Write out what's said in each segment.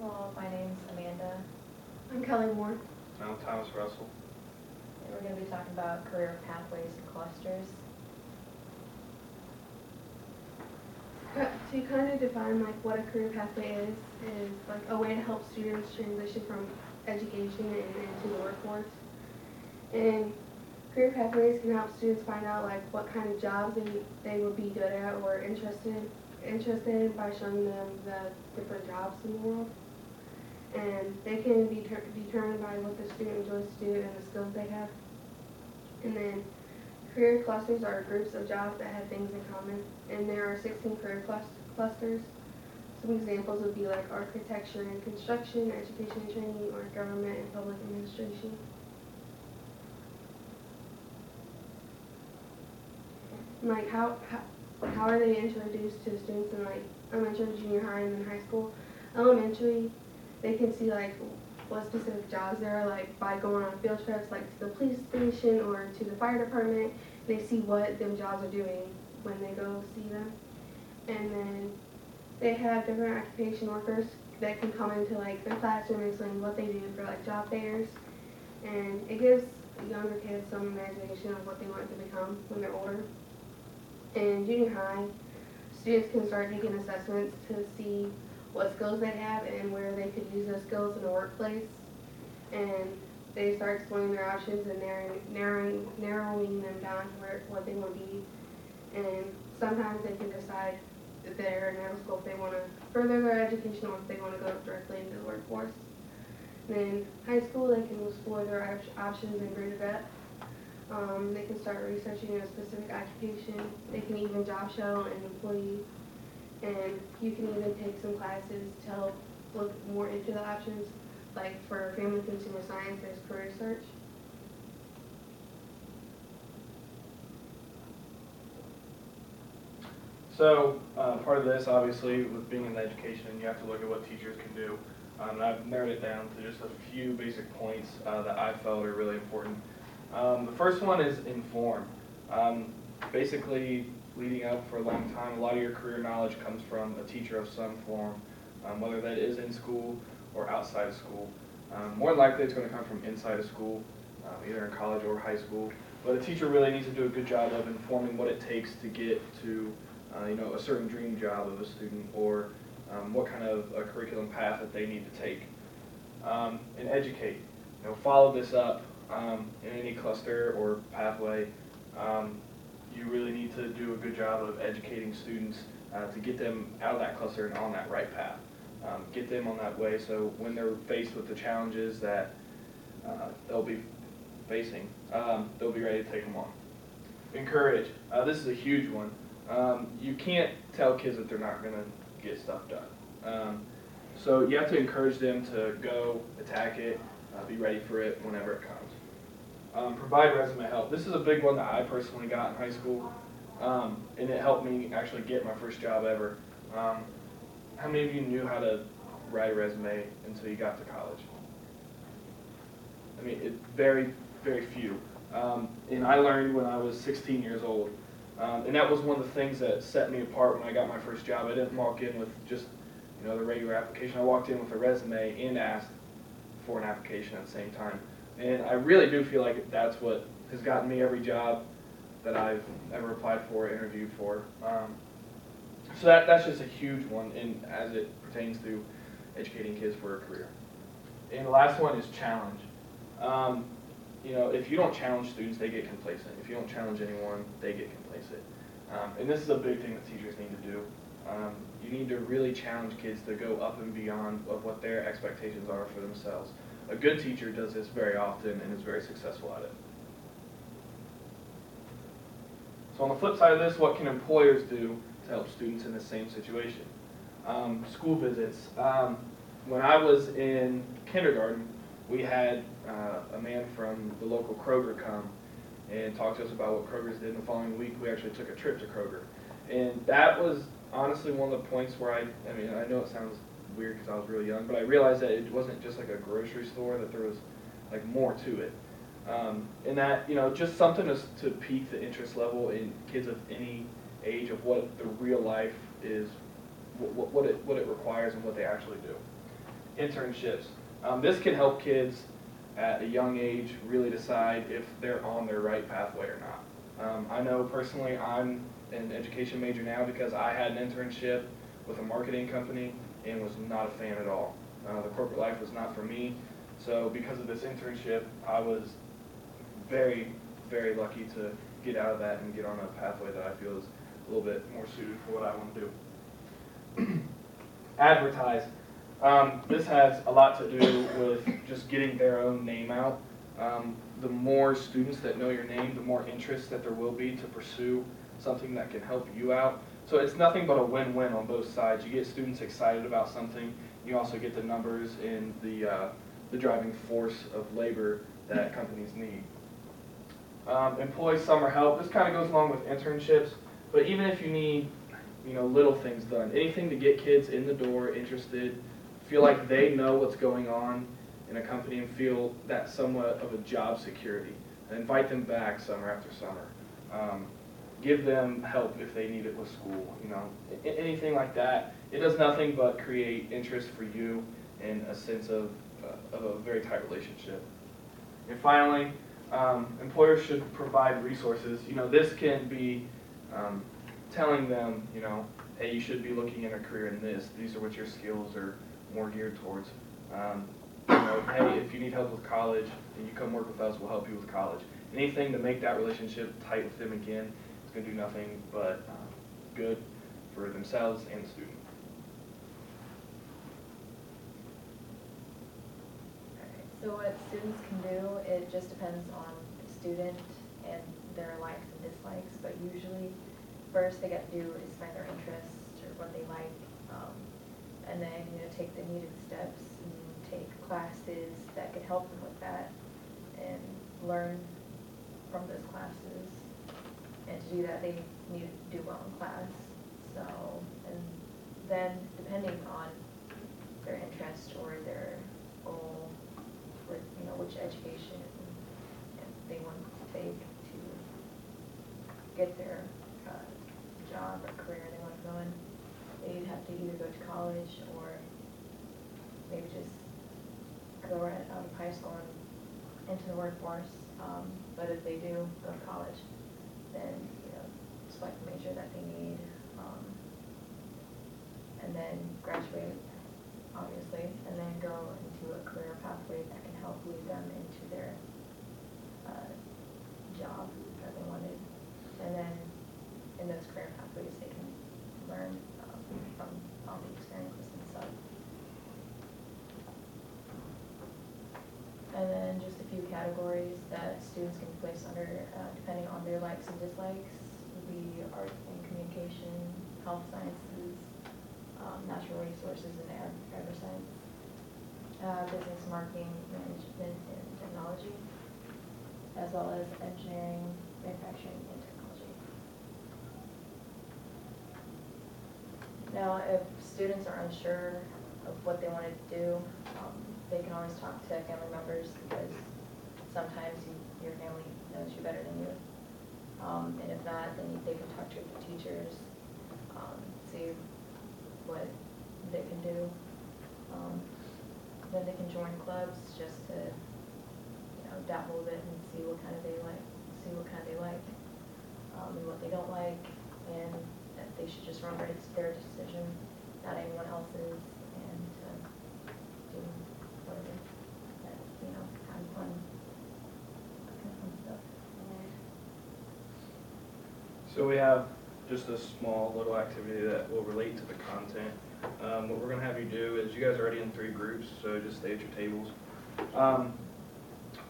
Well, my name's Amanda, I'm Kelly Moore. I'm Thomas Russell. and we're going to be talking about career pathways and clusters. To kind of define like what a career pathway is like a way to help students transition from education and into the workforce. And career pathways can help students find out like what kind of jobs they would be good at or interested in by showing them the different jobs in the world. And they can be determined by what the student enjoys to do and the skills they have. And then career clusters are groups of jobs that have things in common, and there are 16 career clusters. Some examples would be like architecture and construction, education and training, or government and public administration. And like how are they introduced to students in like elementary, junior high, and then high school? Elementary, they can see like what specific jobs there are, like by going on field trips like to the police station or to the fire department. They see what them jobs are doing when they go see them. And then they have different occupation workers that can come into like their classroom and explain what they do for like job fairs. And it gives younger kids some imagination of what they want to become when they're older. In junior high, students can start taking assessments to see what skills they have and where they could use those skills in the workplace. And they start exploring their options and narrowing them down to what they want to be. And sometimes they can decide if they're in middle school if they want to further their education or if they want to go directly into the workforce. And then high school, they can explore their options in greater depth. They can start researching a specific occupation. They can even job shadow an employee. And you can even take some classes to help look more into the options. Like for family consumer science, there's career search. So part of this, obviously, with being in education, you have to look at what teachers can do. And I've narrowed it down to just a few basic points that I felt are really important. The first one is inform. Basically, leading up for a long time, a lot of your career knowledge comes from a teacher of some form, whether that is in school or outside of school. More than likely, it's going to come from inside of school, either in college or high school. But a teacher really needs to do a good job of informing what it takes to get to a certain dream job of a student, or what kind of a curriculum path that they need to take. And educate. Follow this up in any cluster or pathway. You really need to do a good job of educating students to get them out of that cluster and on that right path. Get them on that way so when they're faced with the challenges that they'll be facing, they'll be ready to take them on. Encourage. This is a huge one. You can't tell kids that they're not going to get stuff done. So you have to encourage them to go, attack it, be ready for it whenever it comes. Provide resume help. This is a big one that I personally got in high school, and it helped me actually get my first job ever. How many of you knew how to write a resume until you got to college? I mean, very, very few. And I learned when I was 16 years old. And that was one of the things that set me apart when I got my first job. I didn't walk in with just the regular application. I walked in with a resume and asked for an application at the same time. And I really do feel like that's what has gotten me every job that I've ever applied for or interviewed for. So that's just a huge one as it pertains to educating kids for a career. And the last one is challenge. If you don't challenge students, they get complacent. If you don't challenge anyone, they get complacent. And this is a big thing that teachers need to do. You need to really challenge kids to go up and beyond of what their expectations are for themselves. A good teacher does this very often and is very successful at it. So on the flip side of this, what can employers do to help students in the same situation? School visits. When I was in kindergarten, we had a man from the local Kroger come and talk to us about what Kroger's did. In the following week, we actually took a trip to Kroger. And that was honestly one of the points where I know it sounds weird because I was really young, but I realized that it wasn't just like a grocery store, that there was like more to it. And that, just something to pique the interest level in kids of any age of what the real life is, what it requires and what they actually do. internships. This can help kids at a young age really decide if they're on their right pathway or not. I know personally I'm an education major now because I had an internship with a marketing company and was not a fan at all. The corporate life was not for me, so because of this internship, I was very, very lucky to get out of that and get on a pathway that I feel is a little bit more suited for what I want to do. Advertise. This has a lot to do with just getting their own name out. The more students that know your name, the more interest that there will be to pursue something that can help you out. So it's nothing but a win-win on both sides. You get students excited about something. You also get the numbers in the driving force of labor that companies need. Employ summer help. This kind of goes along with internships, but even if you need, little things done, anything to get kids in the door, interested, feel like they know what's going on in a company and feel that somewhat of a job security. And invite them back summer after summer. Give them help if they need it with school, anything like that. It does nothing but create interest for you and a sense of a very tight relationship. And finally, employers should provide resources. This can be telling them, hey, you should be looking at a career in this. These are what your skills are more geared towards. Hey, if you need help with college, then you come work with us, we'll help you with college. Anything to make that relationship tight with them again, it's going to do nothing but good for themselves and the student. Alright, so what students can do, it just depends on the student and their likes and dislikes, but usually first they got to do is find their interests or what they like, and then take the needed steps and take classes that could help them with that and learn from those classes. And to do that, they need to do well in class. So, and then depending on their interest or their goal with which education they want to take to get their job or career they want to go in, they'd have to either go to college or maybe just go right out of high school and into the workforce. But if they do go to college, then select the major that they need, and then graduate, obviously, and then go into a career pathway that can help lead them into their job that they wanted. And then in those career pathways, they can learn from all the experiences and stuff. And then just a few categories that students can be placed under depending on their likes and dislikes would be art and communication, health sciences, natural resources and agri-science, business, marketing, management, and technology, as well as engineering, manufacturing, and technology. Now, if students are unsure of what they want to do, they can always talk to family members because sometimes your family knows you better than you. And if not, then they can talk to the teachers, see what they can do. Then they can join clubs just to, dabble with it and see what kind of they like, and what they don't like, and that they should just remember it's their decision, not anyone else's, and do whatever, have fun, that kind of fun stuff. So we have just a small little activity that will relate to the content. What we're going to have you do is, you guys are already in 3 groups, so just stay at your tables.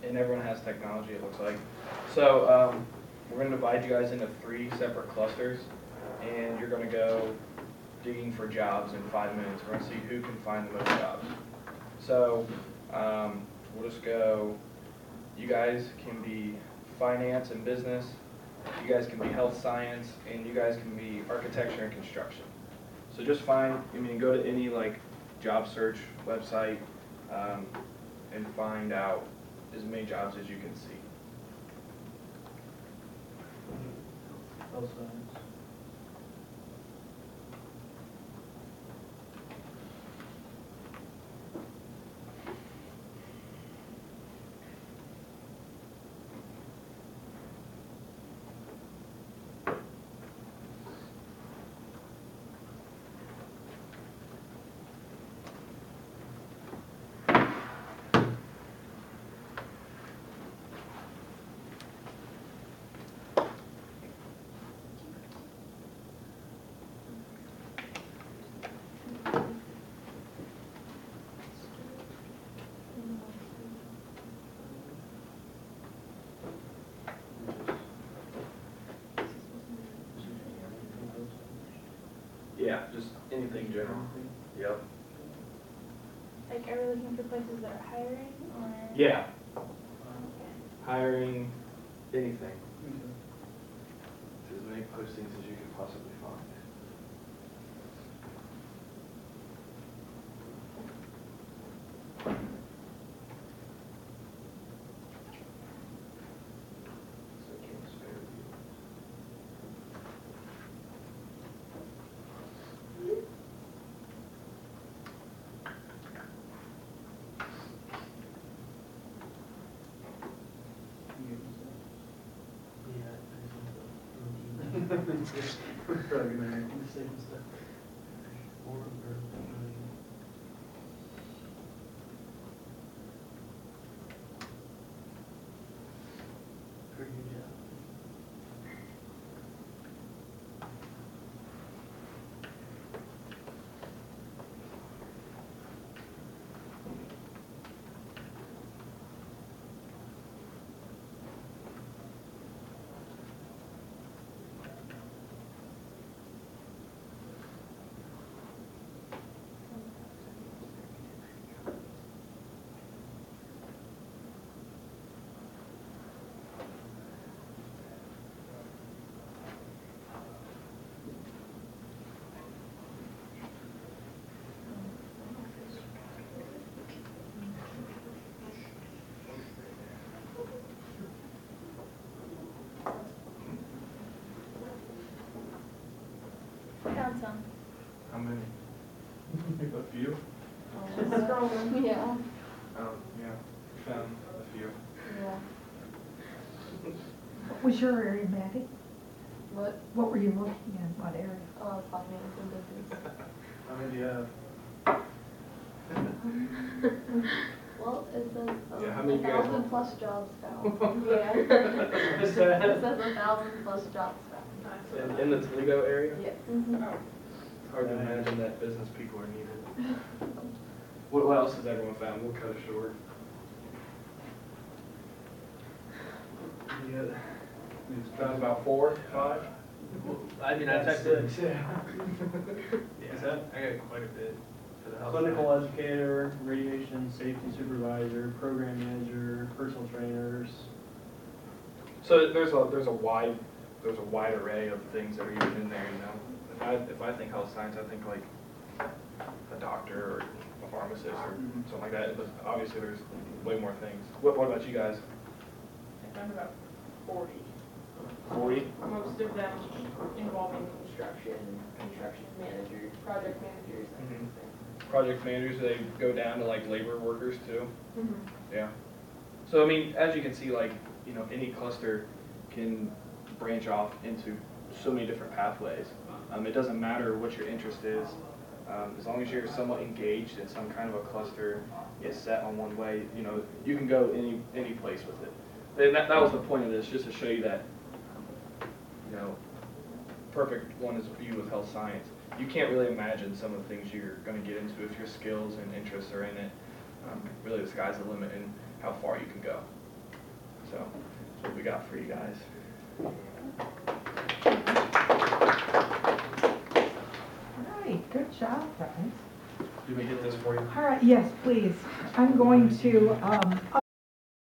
And everyone has technology, it looks like. So we're going to divide you guys into 3 separate clusters, and you're going to go digging for jobs in 5 minutes. We're going to see who can find the most jobs. So we'll just go, you guys can be finance and business, you guys can be health science, and you guys can be architecture and construction. So just go to any job search website and find out as many jobs as you can see. Health science. Yeah, just anything general. Yep. Like, are we looking for places that are hiring, or? Yeah, Okay. hiring, anything. As many postings as you can possibly find. So I can't spare you. Probably gonna do the same stuff. For your job. Found some. How many? A few? Scrolling. Yeah. Yeah, found a few. Yeah. What was your area, Maddie? What? What were you looking at? What area? Finance and business. How many do you have? Well, it says Yeah, how many do you guys 1,000 want? plus jobs found. Yeah. It says 1,000 plus jobs found. In the Toledo area? Yes. Mm-hmm. It's hard to imagine that business people are needed. What else has everyone found? We'll cut it short. Yeah. Found about 4, 5? I mean, I texted. Yeah. I got quite a bit for the health. Clinical educator, radiation safety supervisor, program manager, personal trainers. So there's a wide array of things that are even in there, you know. If I think health science, I think like a doctor or a pharmacist or something like that. But obviously there's way more things. What about you guys? I found about 40. 40? Most of them involving construction managers, project managers, that kind of thing. Project managers, they go down to like labor workers too. Mm-hmm. Yeah. So I mean, as you can see, like, you know, any cluster can branch off into so many different pathways. It doesn't matter what your interest is, as long as you're somewhat engaged in some kind of a cluster, is set on one way. You know, you can go any place with it. And that was the point of this, just to show you that, you know, perfect one is view with health science. You can't really imagine some of the things you're going to get into if your skills and interests are in it. Really, the sky's the limit in how far you can go. So that's what we got for you guys. All right, good job, guys. Did we get this for you? All right, yes, please. I'm going to